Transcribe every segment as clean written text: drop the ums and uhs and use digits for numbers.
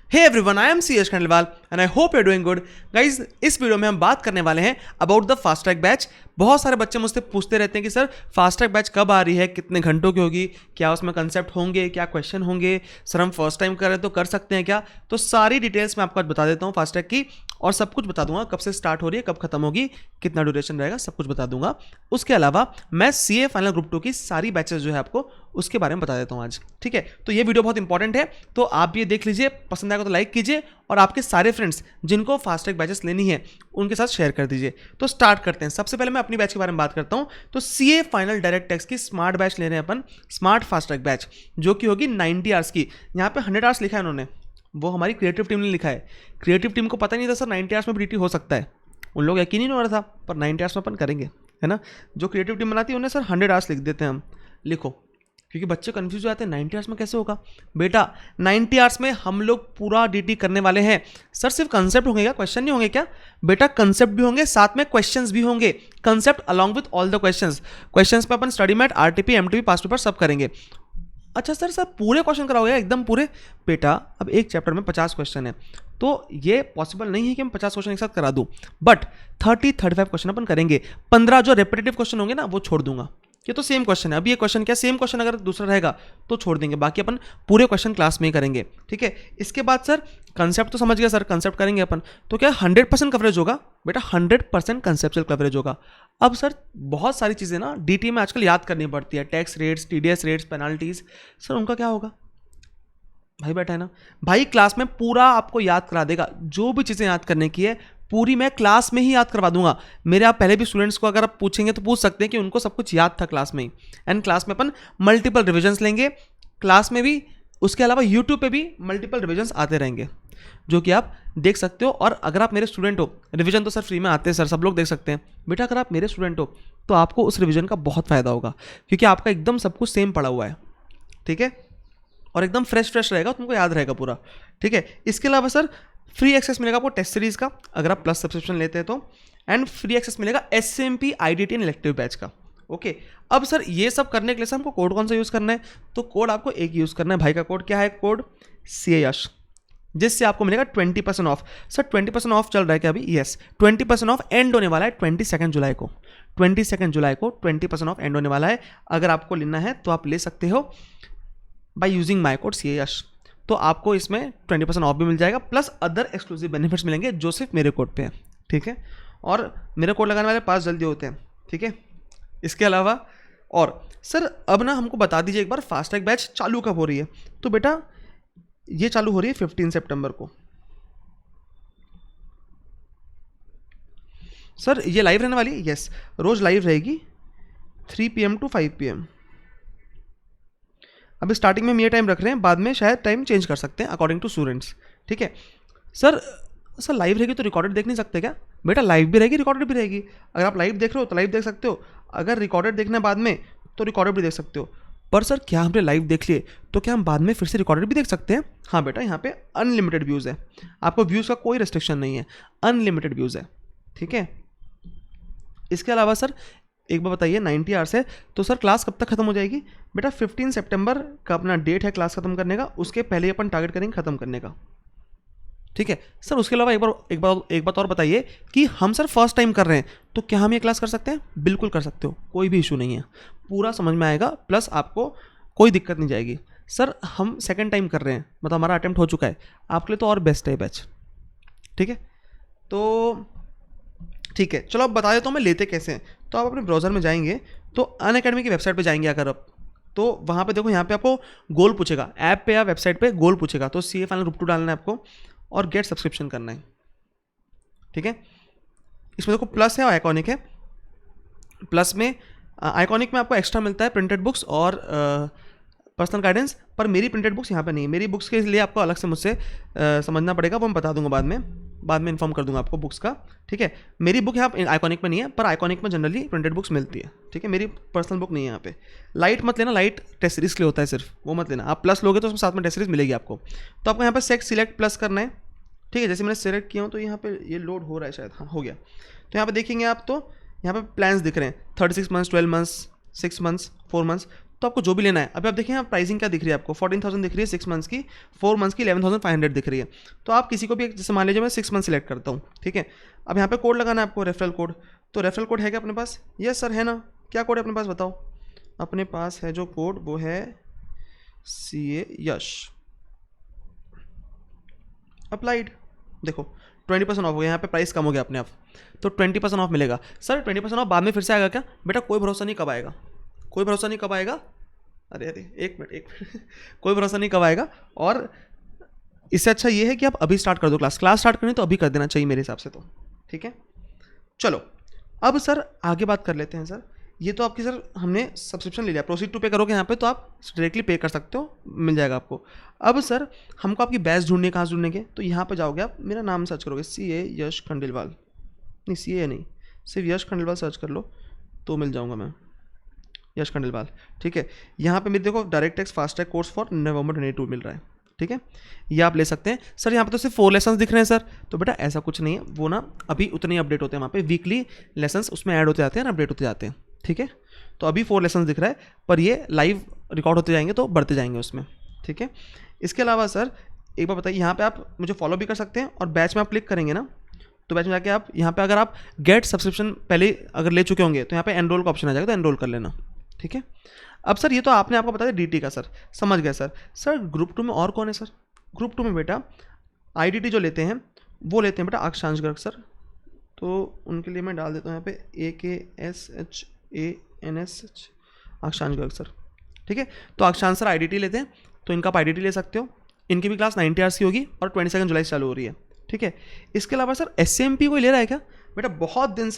Hey everyone, I am C S Khandelwal and I hope you are doing good. Guys, इस video में हम बात करने वाले हैं about the fast track batch. बहुत सारे बच्चे मुझसे पूछते रहते हैं कि सर फास्ट ट्रैक बैच कब आ रही है, कितने घंटों की होगी, क्या उसमें कंसेप्ट होंगे, क्या क्वेश्चन होंगे, सर हम फर्स्ट टाइम कर रहे हैं तो कर सकते हैं क्या। तो सारी डिटेल्स मैं आपको आज बता देता हूँ फास्ट ट्रैक की, और सब कुछ बता दूंगा कब से स्टार्ट हो रही है, कब खत्म होगी, कितना ड्यूरेशन रहेगा, सब कुछ बता दूंगा। उसके अलावा मैं सीए फाइनल ग्रुप 2 की सारी बैचेस जो है आपको उसके बारे में बता देता हूँ आज। ठीक है, तो ये वीडियो बहुत इंपॉर्टेंट है, तो आप भी ये देख लीजिए, पसंद आएगा तो लाइक कीजिए और आपके सारे फ्रेंड्स जिनको फास्ट ट्रैक बैचेस लेनी है उनके साथ शेयर कर दीजिए। तो स्टार्ट करते हैं। सबसे पहले मैं अपनी बैच के बारे में बात करता हूँ। तो सीए फाइनल डायरेक्ट टैक्स की स्मार्ट बैच ले रहे हैं अपन, स्मार्ट फास्ट ट्रैक बैच, जो कि होगी 90 आवर्स की। यहाँ पे 100 आवर्स लिखा है उन्होंने, वो हमारी क्रिएटिव टीम ने लिखा है। क्रिएटिव टीम को पता नहीं था सर 90 आवर्स में बीटी हो सकता है, उन लोग यकीन ही नहीं हो रहा था, पर 90 आवर्स में अपन करेंगे, है ना। जो क्रिएटिव टीम बनाती है उन्हें सर 100 आवर्स लिख देते हैं हम, लिखो, क्योंकि बच्चे कंफ्यूज हो जाते हैं 90 आवर्स में कैसे होगा। बेटा 90 आवर्स में हम लोग पूरा डीटी करने वाले हैं। सर सिर्फ कंसेप्ट होंगे क्या, क्वेश्चन नहीं होंगे क्या? बेटा कंसेप्ट भी होंगे, साथ में क्वेश्चंस भी होंगे। Concept along with all the questions पे अपन study mat, RTP, MTP, past paper सब करेंगे। अच्छा सर पूरे क्वेश्चन कराओगे एकदम पूरे? बेटा अब एक चैप्टर में 50 क्वेश्चन है, तो ये पॉसिबल नहीं है कि मैं 50 क्वेश्चन एक साथ करा दूं, बट 30-35 क्वेश्चन अपन करेंगे। 15 जो रेपिटेटिव क्वेश्चन होंगे ना वो छोड़ दूंगा। ये तो सेम क्वेश्चन है, अभी ये क्वेश्चन क्या, सेम क्वेश्चन अगर दूसरा रहेगा तो छोड़ देंगे, बाकी अपन पूरे क्वेश्चन क्लास में ही करेंगे। ठीक है, इसके बाद सर कंसेप्ट तो समझ गया सर, कंसेप्ट करेंगे अपन, तो क्या 100% कवरेज होगा? बेटा 100% कंसेप्चुअल कवरेज होगा। अब सर बहुत सारी चीज़ें ना डीटी में आजकल याद करनी पड़ती है, tax rates, TDS rates, penalties, sir उनका क्या होगा? भाई बैठा है ना, भाई क्लास में पूरा आपको याद करा देगा, जो भी चीज़ें याद करने की है पूरी मैं क्लास में ही याद करवा दूंगा। मेरे आप पहले भी स्टूडेंट्स को अगर आप पूछेंगे तो पूछ सकते हैं कि उनको सब कुछ याद था क्लास में ही। एंड क्लास में अपन मल्टीपल रिविजन्स लेंगे क्लास में भी, उसके अलावा यूट्यूब पे भी मल्टीपल रिविजन्स आते रहेंगे जो कि आप देख सकते हो। और अगर आप मेरे स्टूडेंट हो, रिविजन तो सर फ्री में आते हैं सर, सब लोग देख सकते हैं। बेटा अगर आप मेरे स्टूडेंट हो तो आपको उस रिविजन का बहुत फ़ायदा होगा, क्योंकि आपका एकदम सब कुछ सेम पड़ा हुआ है। ठीक है, और एकदम फ्रेश रहेगा, तुमको याद रहेगा पूरा। ठीक है, इसके अलावा सर फ्री एक्सेस मिलेगा आपको टेस्ट सीरीज का, अगर आप प्लस सब्सक्रिप्शन लेते हैं तो, एंड फ्री एक्सेस मिलेगा SMP, IDT and elective batch का। ओके, अब सर ये सब करने के लिए सर हमको कोड कौन सा यूज़ करना है? तो कोड आपको एक यूज़ करना है भाई का। कोड क्या है? कोड CAS, जिससे आपको मिलेगा 20% ऑफ। सर 20% ऑफ चल रहा है क्या अभी? यस, 20% ऑफ एंड होने वाला है 22 जुलाई को। 22 जुलाई को 20% ऑफ एंड होने वाला है। अगर आपको लेना है तो आप ले सकते हो by using my code CAS। तो आपको इसमें 20% ऑफ भी मिल जाएगा, प्लस अदर एक्सक्लूसिव बेनिफिट्स मिलेंगे जो सिर्फ मेरे कोड पे है। ठीक है, और मेरे कोड लगाने वाले पास जल्दी होते हैं। ठीक है, इसके अलावा और सर अब ना हमको बता दीजिए एक बार, फास्ट ट्रैक बैच चालू कब हो रही है? तो बेटा ये चालू हो रही है 15 सितंबर को। सर ये लाइव रहने वाली है? यस, रोज लाइव रहेगी 3 PM to 5 PM। अभी स्टार्टिंग में हम ये टाइम रख रहे हैं, बाद में शायद टाइम चेंज कर सकते हैं अकॉर्डिंग टू स्टूडेंट्स। ठीक है सर, लाइव रहेगी तो रिकॉर्डेड देख नहीं सकते क्या? बेटा लाइव भी रहेगी, रिकॉर्डेड भी रहेगी। अगर आप लाइव देख रहे हो तो लाइव देख सकते हो, अगर रिकॉर्डेड देखना है बाद में तो रिकॉर्डेड भी देख सकते हो। पर सर क्या हमने लाइव देख लिए तो क्या हम बाद में फिर से रिकॉर्डेड भी देख सकते हैं? हाँ बेटा, यहाँ पे अनलिमिटेड व्यूज़ है, आपको व्यूज़ का कोई रेस्ट्रिक्शन नहीं है, अनलिमिटेड व्यूज़ है। ठीक है, इसके अलावा सर एक बार बताइए, 90 आवर्स है तो सर क्लास कब तक खत्म हो जाएगी? बेटा 15 सितंबर का अपना डेट है क्लास खत्म करने का, उसके पहले अपन टारगेट करेंगे खत्म करने का। ठीक है सर, उसके अलावा एक बात और बताइए कि हम सर फर्स्ट टाइम कर रहे हैं तो क्या हम ये क्लास कर सकते हैं? बिल्कुल कर सकते हो, कोई भी इशू नहीं है, पूरा समझ में आएगा, प्लस आपको कोई दिक्कत नहीं जाएगी। सर हम सेकेंड टाइम कर रहे हैं, मतलब हमारा अटेम्प्ट हो चुका है, आपके लिए तो और बेस्ट है बैच। ठीक है, तो ठीक है चलो अब बता देता हूँ मैं लेते कैसे हैं। तो आप अपने ब्राउज़र में जाएंगे तो अनअकैडमी की वेबसाइट पे जाएंगे अगर आप, तो वहाँ पे देखो, यहाँ पे आपको गोल पूछेगा, ऐप पे या वेबसाइट पे गोल पूछेगा, तो CA फाइनल ग्रुप 2 डालना है आपको और गेट सब्सक्रिप्शन करना है। ठीक है, इसमें देखो प्लस है और आइकॉनिक है। प्लस में आइकॉनिक में आपको एक्स्ट्रा मिलता है प्रिंटेड बुक्स और पर्सनल गाइडेंस, पर मेरी प्रिंटेड बुक्स यहाँ पे नहीं है। मेरी बुक्स के लिए आपको अलग से मुझसे समझना पड़ेगा, वो मैं बता दूंगा बाद में इन्फॉर्म कर दूंगा आपको बुक्स का। ठीक है, मेरी बुक यहाँ आइकॉनिक में नहीं है, पर आइकॉनिक में जनरली प्रिंटेड बुक्स मिलती है। ठीक है, मेरी पर्सनल बुक नहीं है यहाँ पे। लाइट मत लेना, लाइट टेस्ट सीरीज के लिए होता है सिर्फ, वो मत लेना। आप प्लस लोगे तो उसमें साथ में टेस्ट सीरीज मिलेगी आपको। तो आपको यहाँ पर सिलेक्ट प्लस करना है। ठीक है, जैसे मैंने सिलेक्ट किया हूँ तो यहाँ पे ये लोड हो रहा है शायद, हाँ हो गया। तो यहाँ पे देखेंगे आप तो यहाँ पे प्लान्स दिख रहे हैं 36 मंथ्स, 12 मंथ्स, 6 मंथ्स, 4 मंथ्स। तो आपको जो भी लेना है, अभी आप देखिए यहाँ प्राइसिंग क्या दिख रही है आपको, 14,000 दिख रही है 6 मंथ्स की, 4 मंथ्स की 11,500 दिख रही है। तो आप किसी को भी, जैसे मान लीजिए मैं 6 मंथ सेलेक्ट करता हूँ, ठीक है। अब यहाँ पे कोड लगाना है आपको, रेफरल कोड। तो रेफरल कोड है क्या अपने पास? यस सर है ना। क्या कोड है अपने पास बताओ? अपने पास है जो कोड वो है CA यश। अप्लाइड, देखो 20% ऑफ हो गया, यहाँ पे प्राइस कम हो गया अपने आप, तो 20% ऑफ मिलेगा। सर 20% ऑफ बाद में फिर से आएगा क्या? बेटा कोई भरोसा नहीं कब आएगा, कोई भरोसा नहीं कब आएगा। अरे एक मिनट कोई भरोसा नहीं कब आएगा। और इससे अच्छा ये है कि आप अभी स्टार्ट कर दो, क्लास स्टार्ट करनी तो अभी कर देना चाहिए मेरे हिसाब से तो, ठीक है। चलो अब सर आगे बात कर लेते हैं। सर ये तो आपकी सर हमने सब्सक्रिप्शन ले लिया, प्रोसीड टू पे करोगे यहाँ पे तो आप डायरेक्टली पे कर सकते हो, मिल जाएगा आपको। अब सर हमको आपकी बैच ढूंढनी, कहाँ ढूंढने के, तो यहाँ पे जाओगे आप, मेरा नाम सर्च करोगे CA यश खंडेलवाल, नहीं CA नहीं, सिर्फ यश खंडेलवाल सर्च कर लो तो मिल जाऊँगा मैं, यश खंडेलवाल, ठीक है। यहाँ पे मेरे देखो direct tax fast track course for नवंबर 22 मिल रहा है, ठीक है। ये आप ले सकते हैं। सर यहाँ पे तो सिर्फ 4 लेसन्स दिख रहे हैं सर, तो बेटा ऐसा कुछ नहीं है, वो ना अभी उतने ही अपडेट होते हैं वहाँ पे, वीकली लेसन्स उसमें ऐड होते जाते हैं ना, अपडेट होते जाते हैं, ठीक है। तो अभी 4 लेसन्स दिख रहा है, पर ये लाइव रिकॉर्ड होते जाएंगे तो बढ़ते जाएंगे उसमें, ठीक है। इसके अलावा सर एक बार बताइए, यहाँ पे आप मुझे फॉलो भी कर सकते हैं, और बैच में आप क्लिक करेंगे ना, तो बैच में जाके आप यहाँ पे अगर आप गेट सब्सक्रिप्शन पहले अगर ले चुके होंगे तो यहाँ पे एनरोल का ऑप्शन आ जाएगा, तो एनरोल कर लेना, ठीक है। अब सर ये तो आपने आपको बता दिया DT का, सर समझ गया सर। सर ग्रुप 2 में और कौन है सर? ग्रुप 2 में बेटा IDT जो लेते हैं वो लेते हैं बेटा अक्षांश गर्ग सर, तो उनके लिए मैं डाल देता हूँ यहाँ पे AKSHANSH अक्षांश गर्ग सर, ठीक है। तो अक्षांश सर IDT लेते हैं, तो इनका आप IDT ले सकते हो। इनकी भी क्लास 90 आवर्स की होगी और 22 जुलाई से चालू हो रही है, ठीक है। इसके अलावा सर SCMP कोई ले रहा है क्या? बेटा बहुत दिन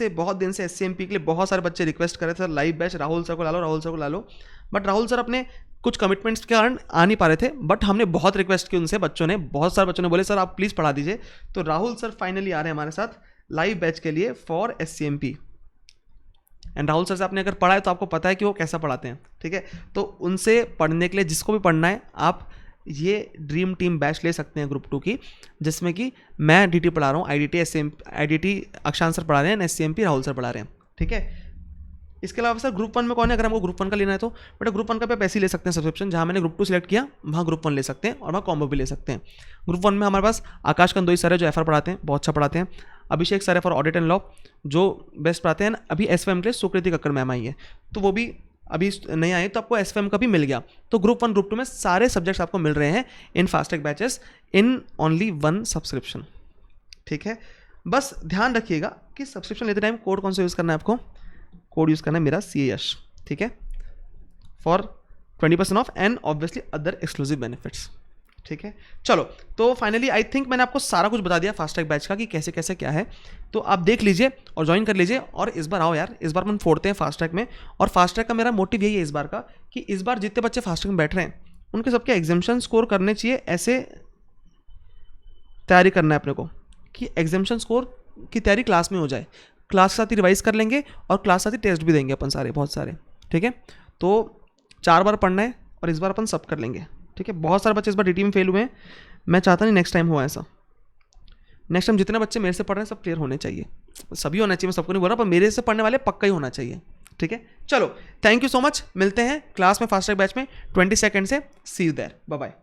से SCMP के लिए बहुत सारे बच्चे रिक्वेस्ट कर रहे थे sir live batch Rahul sir को ला लो, राहुल सर को ला लो, बट राहुल सर अपने कुछ कमिटमेंट्स के कारण आ नहीं पा रहे थे। बट हमने बहुत रिक्वेस्ट की उनसे, बच्चों ने, बहुत सारे बच्चों ने बोले सर आप प्लीज़ पढ़ा दीजिए, तो राहुल सर फाइनली आ रहे हैं हमारे साथ लाइव बैच के लिए for SCMP। And Rahul sir से आपने अगर पढ़ा है तो आपको पता है कि वो कैसा पढ़ाते हैं, ठीक है। तो उनसे पढ़ने के लिए जिसको भी पढ़ना है आप ये ड्रीम टीम बैच ले सकते हैं ग्रुप 2 की, जिसमें कि मैं DT पढ़ा रहा हूँ, IDT अक्षांश सर पढ़ा रहे हैं, SCMP राहुल सर पढ़ा रहे हैं, ठीक है। इसके अलावा सर ग्रुप 1 में कौन है? अगर हमको ग्रुप 1 का लेना है तो बेटा ग्रुप 1 का पे ऐसे ही ले सकते हैं सब्सक्रिप्शन, जहाँ मैंने ग्रुप 2 सिलेक्ट किया वहाँ ग्रुप 1 ले सकते हैं, और वहाँ कॉम्बो भी ले सकते हैं। ग्रुप 1 में हमारे पास आकाश कंदोई सर है जो FR पढ़ाते हैं, बहुत अच्छा पढ़ाते हैं। अभिषेक सर है फॉर ऑडिट एंड लॉ जो बेस्ट पढ़ाते हैं। अभी SFM के लिए सुकृति कक्कर मैम आई है, तो वो भी अभी नहीं आए, तो आपको SFM का भी मिल गया। तो ग्रुप 1 ग्रुप 2 में सारे सब्जेक्ट्स आपको मिल रहे हैं इन FASTag batches in only 1 subscription, ठीक है। बस ध्यान रखिएगा कि सब्सक्रिप्शन लेते टाइम कोड कौन सा यूज़ करना है आपको? कोड यूज़ करना है मेरा CA यश, ठीक है, for 20% of and obviously other exclusive benefits, ठीक है। चलो तो फाइनली आई थिंक मैंने आपको सारा कुछ बता दिया फास्टैग बैच का कि कैसे कैसे क्या है, तो आप देख लीजिए और ज्वाइन कर लीजिए। और इस बार आओ यार, इस बार हम फोड़ते हैं फास्टैग में। और फास्टैग का मेरा मोटिव यही है इस बार का कि इस बार जितने बच्चे फास्टैग में बैठ रहे हैं उनके सबके एग्जामिशन स्कोर करने चाहिए, ऐसे तैयारी करना है अपने को कि एग्जामिशन स्कोर की तैयारी क्लास में हो जाए, क्लास के साथ ही रिवाइज कर लेंगे और क्लास के साथ ही टेस्ट भी देंगे अपन सारे, बहुत सारे, ठीक है। तो 4 बार पढ़ना है और इस बार अपन सब कर लेंगे, ठीक है। बहुत सारे बच्चे इस बार DT में फेल हुए हैं, मैं चाहता नहीं नेक्स्ट टाइम हुआ ऐसा। नेक्स्ट टाइम जितने बच्चे मेरे से पढ़ रहे हैं सब क्लियर होने चाहिए, सभी होना चाहिए, मैं सबको नहीं बोल रहा, पर मेरे से पढ़ने वाले पक्का ही होना चाहिए, ठीक है। चलो थैंक यू सो मच, मिलते हैं क्लास में फास्टैग बैच में 22 से। सी यू देयर, बाय बाय।